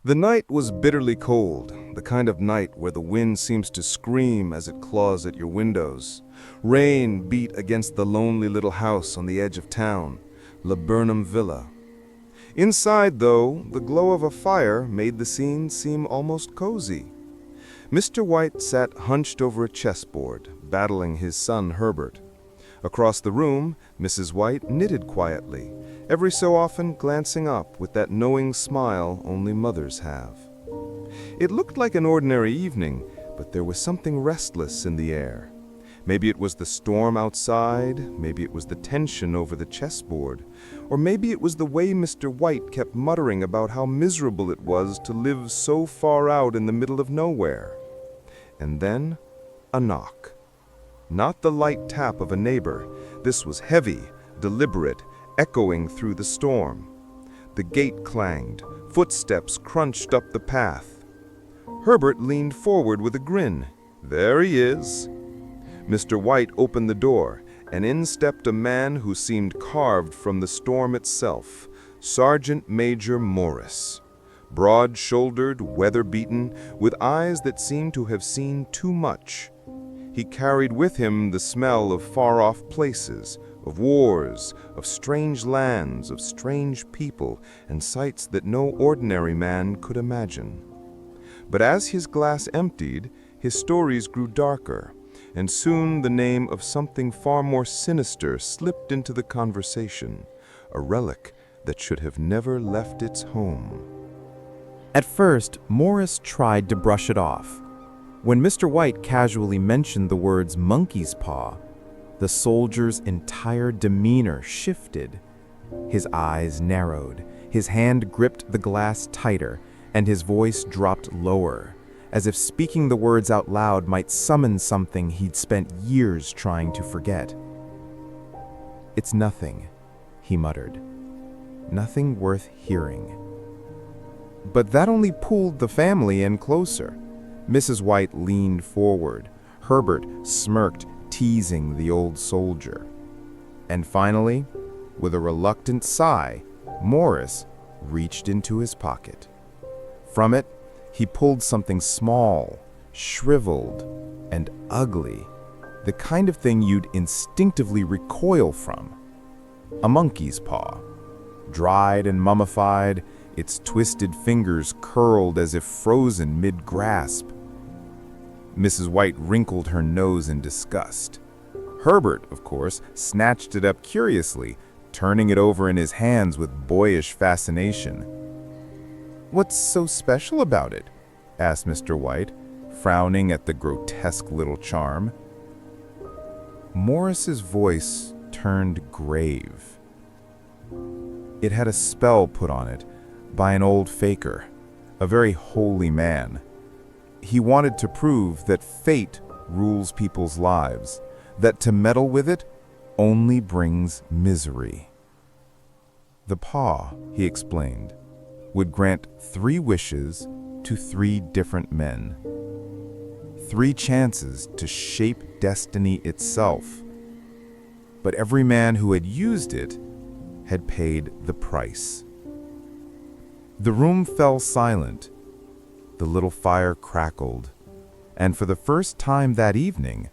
The night was bitterly cold, the kind of night where the wind seems to scream as it claws at your windows. Rain beat against the lonely little house on the edge of town, Laburnum Villa. Inside, though, the glow of a fire made the scene seem almost cozy. Mr. White sat hunched over a chessboard, battling his son Herbert. Across the room, Mrs. White knitted quietly, every so often glancing up with that knowing smile only mothers have. It looked like an ordinary evening, but there was something restless in the air. Maybe it was the storm outside, maybe it was the tension over the chessboard, or maybe it was the way Mr. White kept muttering about how miserable it was to live so far out in the middle of nowhere. And then, a knock. Not the light tap of a neighbor. This was heavy, deliberate, echoing through the storm. The gate clanged, footsteps crunched up the path. Herbert leaned forward with a grin. There he is. Mr. White opened the door, and in stepped a man who seemed carved from the storm itself, Sergeant Major Morris. Broad-shouldered, weather-beaten, with eyes that seemed to have seen too much. He carried with him the smell of far-off places, of wars, of strange lands, of strange people, and sights that no ordinary man could imagine. But as his glass emptied, his stories grew darker, and soon the name of something far more sinister slipped into the conversation, a relic that should have never left its home. At first, Morris tried to brush it off. When Mr. White casually mentioned the words monkey's paw, the soldier's entire demeanor shifted. His eyes narrowed, his hand gripped the glass tighter, and his voice dropped lower, as if speaking the words out loud might summon something he'd spent years trying to forget. "It's nothing," he muttered. "Nothing worth hearing." But that only pulled the family in closer. Mrs. White leaned forward. Herbert smirked, teasing the old soldier. And finally, with a reluctant sigh, Morris reached into his pocket. From it, he pulled something small, shriveled, and ugly, the kind of thing you'd instinctively recoil from. A monkey's paw. Dried and mummified, its twisted fingers curled as if frozen mid-grasp. Mrs. White wrinkled her nose in disgust. Herbert, of course, snatched it up curiously, turning it over in his hands with boyish fascination. "What's so special about it?" asked Mr. White, frowning at the grotesque little charm. Morris's voice turned grave. It had a spell put on it by an old faker, a very holy man. He wanted to prove that fate rules people's lives, that to meddle with it only brings misery. The paw, he explained, would grant 3 wishes to 3 different men. 3 chances to shape destiny itself. But every man who had used it had paid the price. The room fell silent. The little fire crackled, and for the first time that evening,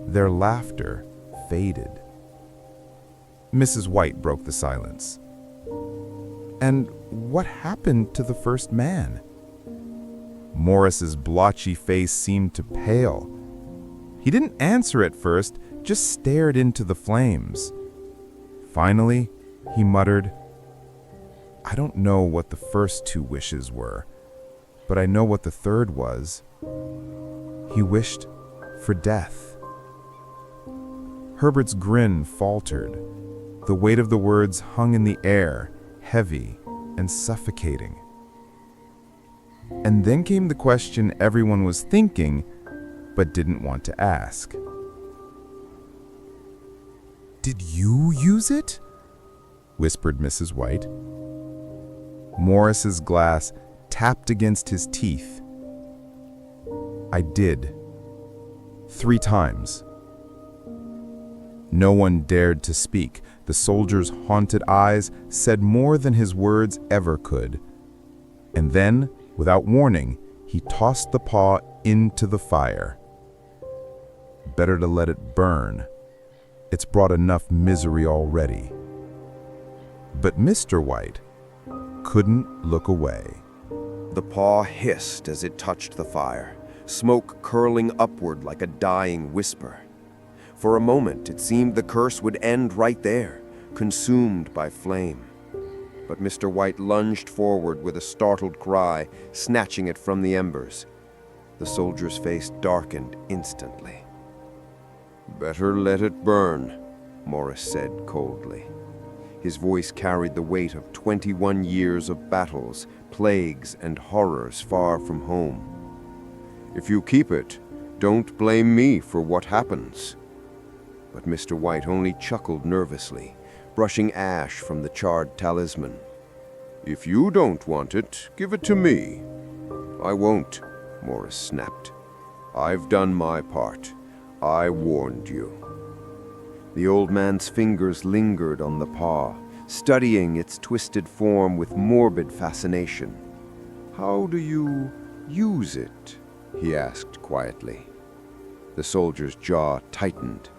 their laughter faded. Mrs. White broke the silence. "And what happened to the first man?" Morris's blotchy face seemed to pale. He didn't answer at first, just stared into the flames. Finally, he muttered, "I don't know what the first 2 wishes were, but I know what the third was. He wished for death." Herbert's grin faltered. The weight of the words hung in the air, heavy and suffocating. And then came the question everyone was thinking, but didn't want to ask. "Did you use it?" whispered Mrs. White. Morris's glass tapped against his teeth. "I did. 3 times. No one dared to speak. The soldier's haunted eyes said more than his words ever could. And then Without warning, he tossed the paw into the fire. Better to let it burn. It's brought enough misery already. But Mr. White couldn't look away. The paw hissed as it touched the fire, smoke curling upward like a dying whisper. For a moment, it seemed the curse would end right there, consumed by flame. But Mr. White lunged forward with a startled cry, snatching it from the embers. The soldier's face darkened instantly. "Better let it burn," Morris said coldly. His voice carried the weight of 21 years of battles, plagues, and horrors far from home. "If you keep it, don't blame me for what happens." But Mr. White only chuckled nervously, brushing ash from the charred talisman. "If you don't want it, give it to me." "I won't," Morris snapped. "I've done my part. I warned you." The old man's fingers lingered on the paw, studying its twisted form with morbid fascination. "How do you use it?" he asked quietly. The soldier's jaw tightened.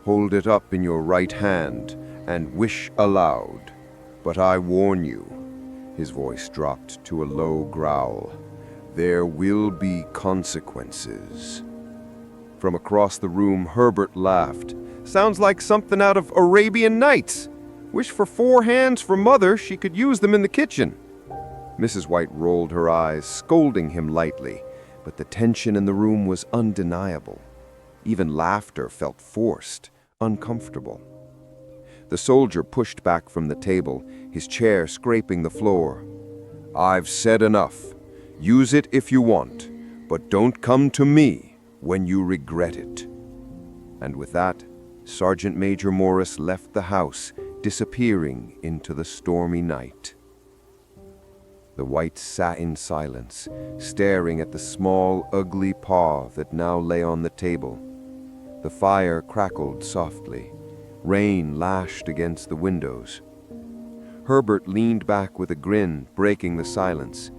"Hold it up in your right hand and wish aloud. But I warn you," his voice dropped to a low growl, "there will be consequences." From across the room, Herbert laughed. "Sounds like something out of Arabian Nights. Wish for 4 hands for Mother, she could use them in the kitchen." Mrs. White rolled her eyes, scolding him lightly, but the tension in the room was undeniable. Even laughter felt forced, uncomfortable. The soldier pushed back from the table, his chair scraping the floor. "I've said enough. Use it if you want, but don't come to me when you regret it." And with that, Sergeant Major Morris left the house, disappearing into the stormy night. The Whites sat in silence, staring at the small, ugly paw that now lay on the table. The fire crackled softly. Rain lashed against the windows. Herbert leaned back with a grin, breaking the silence.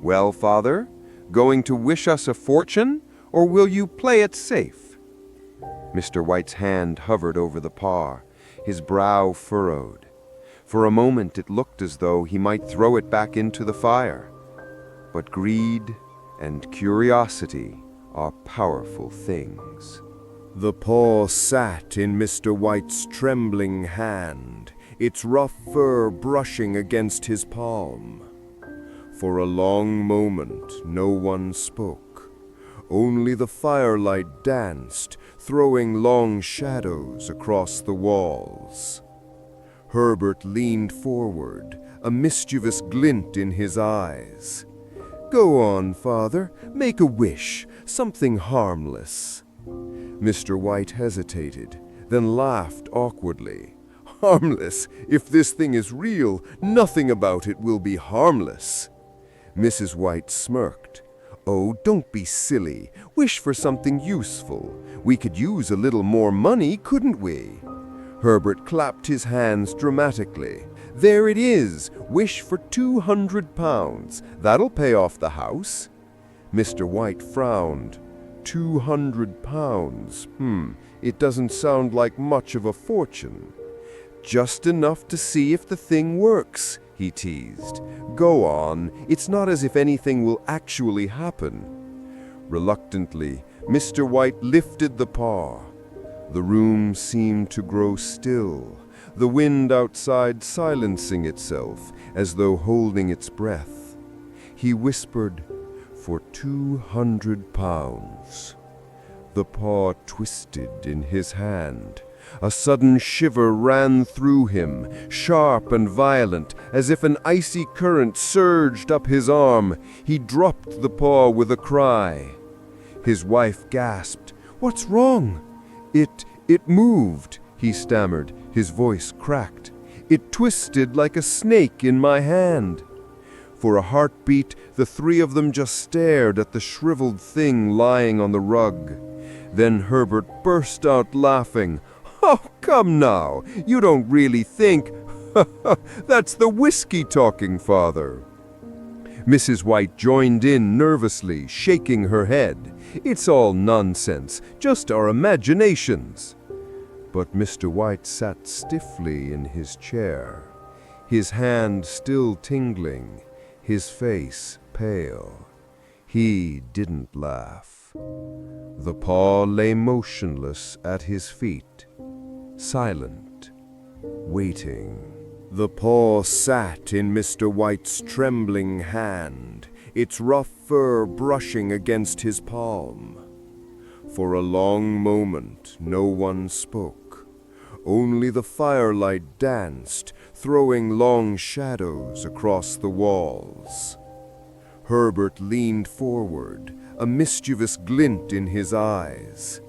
"Well, Father, going to wish us a fortune, or will you play it safe?" Mr. White's hand hovered over the paw, his brow furrowed. For a moment it looked as though he might throw it back into the fire. But greed and curiosity are powerful things. The paw sat in Mr. White's trembling hand, its rough fur brushing against his palm. For a long moment, no one spoke. Only the firelight danced, throwing long shadows across the walls. Herbert leaned forward, a mischievous glint in his eyes. "Go on, Father, make a wish, something harmless." Mr. White hesitated, then laughed awkwardly. "Harmless? If this thing is real, nothing about it will be harmless." Mrs. White smirked. "Oh, don't be silly. Wish for something useful. We could use a little more money, couldn't we?" Herbert clapped his hands dramatically. "There it is. Wish for £200. That'll pay off the house." Mr. White frowned. £200. It doesn't sound like much of a fortune. "Just enough to see if the thing works," he teased. "Go on. It's not as if anything will actually happen." Reluctantly, Mr. White lifted the paw. The room seemed to grow still, the wind outside silencing itself as though holding its breath. He whispered, "For £200. The paw twisted in his hand. A sudden shiver ran through him, sharp and violent, as if an icy current surged up his arm. He dropped the paw with a cry. His wife gasped, "What's wrong?" It moved," he stammered, his voice cracked. "It twisted like a snake in my hand." For a heartbeat, the three of them just stared at the shriveled thing lying on the rug. Then Herbert burst out laughing. "Oh, come now, you don't really think—" "That's the whiskey talking, Father." Mrs. White joined in nervously, shaking her head. "It's all nonsense, just our imaginations." But Mr. White sat stiffly in his chair, his hand still tingling, his face pale. He didn't laugh. The paw lay motionless at his feet, silent, waiting. The paw sat in Mr. White's trembling hand, its rough fur brushing against his palm. For a long moment, no one spoke. Only the firelight danced, throwing long shadows across the walls. Herbert leaned forward, a mischievous glint in his eyes.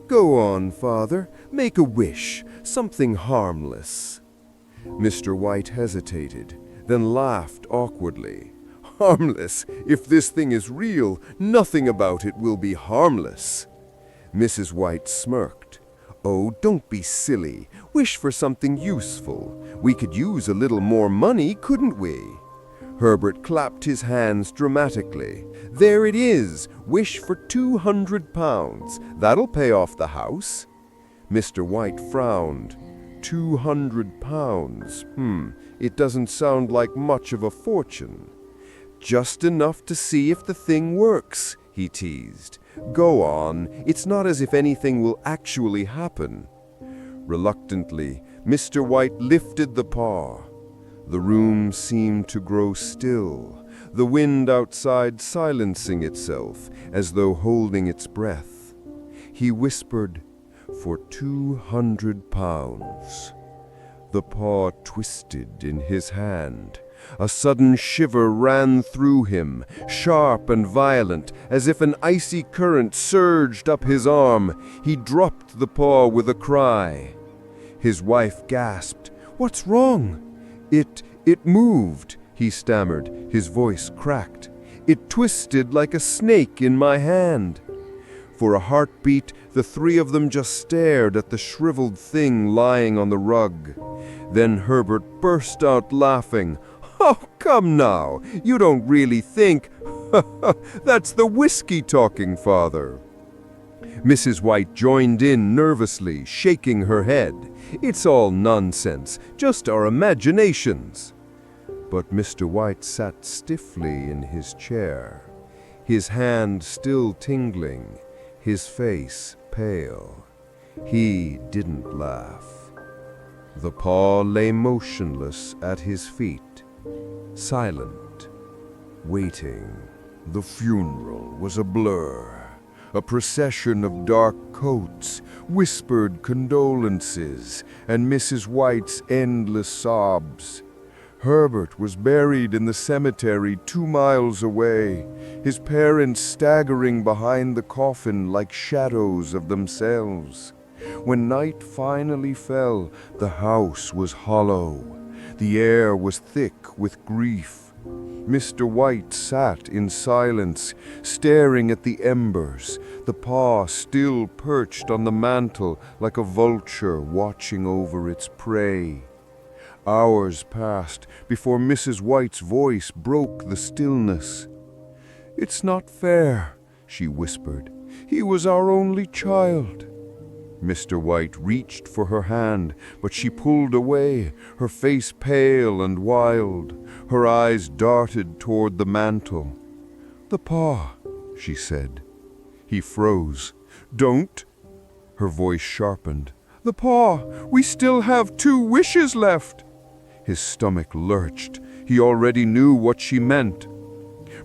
"Go on, Father, make a wish, something harmless." Mr. White hesitated, then laughed awkwardly. "Harmless? If this thing is real, nothing about it will be harmless." Mrs. White smirked. "Oh, don't be silly. Wish for something useful. We could use a little more money, couldn't we?" Herbert clapped his hands dramatically. "There it is. Wish for £200. That'll pay off the house." Mr. White frowned. £200. It doesn't sound like much of a fortune. "Just enough to see if the thing works," he teased. "Go on, it's not as if anything will actually happen." Reluctantly, Mr. White lifted the paw. The room seemed to grow still, the wind outside silencing itself as though holding its breath. He whispered, "For £200. The paw twisted in his hand. A sudden shiver ran through him, sharp and violent, as if an icy current surged up his arm. He dropped the paw with a cry. His wife gasped, "What's wrong?" It moved," he stammered, his voice cracked. "It twisted like a snake in my hand." For a heartbeat, the three of them just stared at the shriveled thing lying on the rug. Then Herbert burst out laughing. "Oh, come now, you don't really think—" "That's the whiskey talking, Father." Mrs. White joined in nervously, shaking her head. "It's all nonsense, just our imaginations." But Mr. White sat stiffly in his chair, his hand still tingling, his face pale. He didn't laugh. The paw lay motionless at his feet, silent, waiting. The funeral was a blur. A procession of dark coats, whispered condolences, and Mrs. White's endless sobs. Herbert was buried in the cemetery 2 miles away, his parents staggering behind the coffin like shadows of themselves. When night finally fell, the house was hollow. The air was thick with grief. Mr. White sat in silence, staring at the embers, the paw still perched on the mantel like a vulture watching over its prey. Hours passed before Mrs. White's voice broke the stillness. "It's not fair," she whispered. "He was our only child." Mr. White reached for her hand, but she pulled away, her face pale and wild. Her eyes darted toward the mantel. "The paw," she said. He froze. "Don't." Her voice sharpened. "The paw. We still have 2 wishes left." His stomach lurched. He already knew what she meant.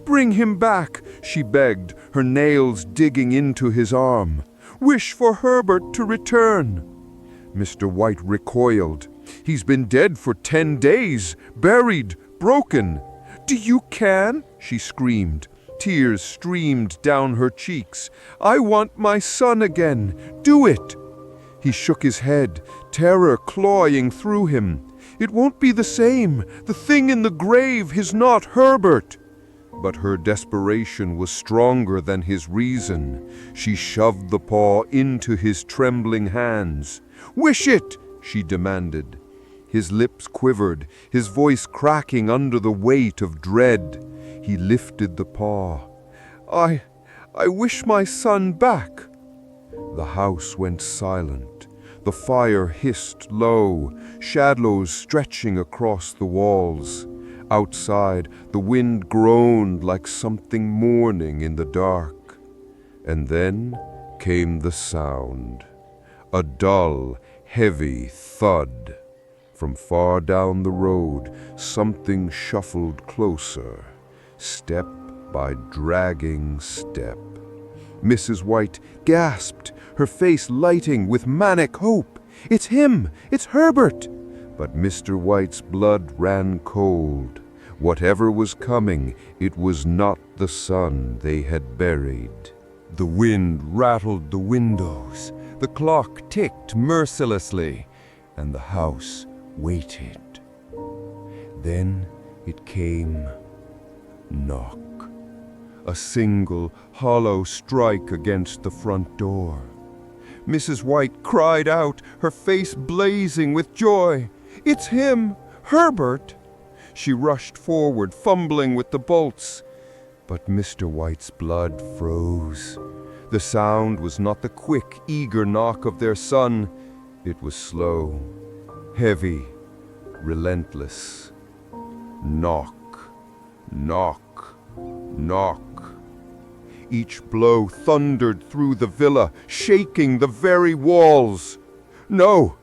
"Bring him back," she begged, her nails digging into his arm. "Wish for Herbert to return." Mr. White recoiled. "He's been dead for 10 days, buried, broken." "Do you can?" she screamed. Tears streamed down her cheeks. "I want my son again. Do it." He shook his head, terror clawing through him. "It won't be the same. The thing in the grave is not Herbert." But her desperation was stronger than his reason. She shoved the paw into his trembling hands. "Wish it," she demanded. His lips quivered, his voice cracking under the weight of dread. He lifted the paw. I wish my son back." The house went silent. The fire hissed low, shadows stretching across the walls. Outside, the wind groaned like something mourning in the dark. And then came the sound. A dull, heavy thud. From far down the road, something shuffled closer, step by dragging step. Mrs. White gasped, her face lighting with manic hope. "It's him! It's Herbert!" But Mr. White's blood ran cold. Whatever was coming, it was not the son they had buried. The wind rattled the windows, the clock ticked mercilessly, and the house waited. Then it came. Knock. A single, hollow strike against the front door. Mrs. White cried out, her face blazing with joy. "It's him! Herbert!" She rushed forward, fumbling with the bolts. But Mr. White's blood froze. The sound was not the quick, eager knock of their son. It was slow, heavy, relentless. Knock, knock, knock. Each blow thundered through the villa, shaking the very walls. "No!"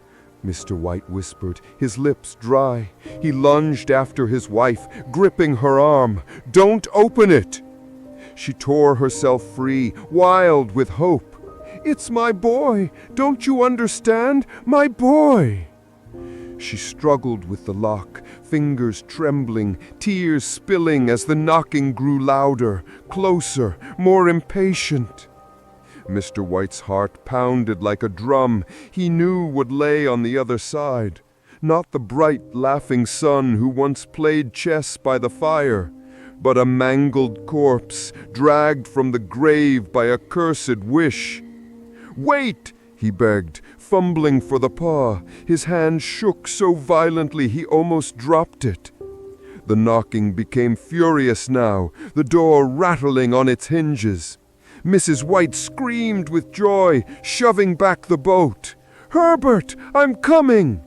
Mr. White whispered, his lips dry. He lunged after his wife, gripping her arm. "Don't open it!" She tore herself free, wild with hope. "It's my boy! Don't you understand? My boy!" She struggled with the lock, fingers trembling, tears spilling as the knocking grew louder, closer, more impatient. Mr. White's heart pounded like a drum. He knew what lay on the other side. Not the bright, laughing son who once played chess by the fire, but a mangled corpse dragged from the grave by a cursed wish. "Wait!" he begged, fumbling for the paw. His hand shook so violently he almost dropped it. The knocking became furious now, the door rattling on its hinges. Mrs. White screamed with joy, shoving back the bolt. "Herbert, I'm coming!"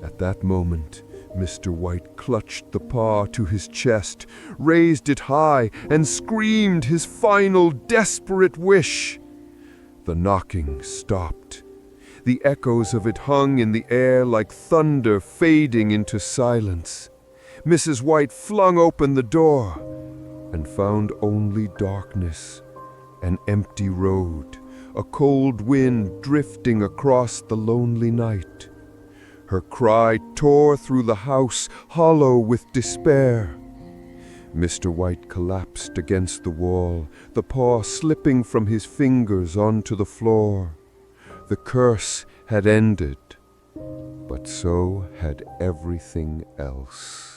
At that moment, Mr. White clutched the paw to his chest, raised it high, and screamed his final desperate wish. The knocking stopped. The echoes of it hung in the air like thunder fading into silence. Mrs. White flung open the door and found only darkness, an empty road, a cold wind drifting across the lonely night. Her cry tore through the house, hollow with despair. Mr. White collapsed against the wall, the paw slipping from his fingers onto the floor. The curse had ended, but so had everything else.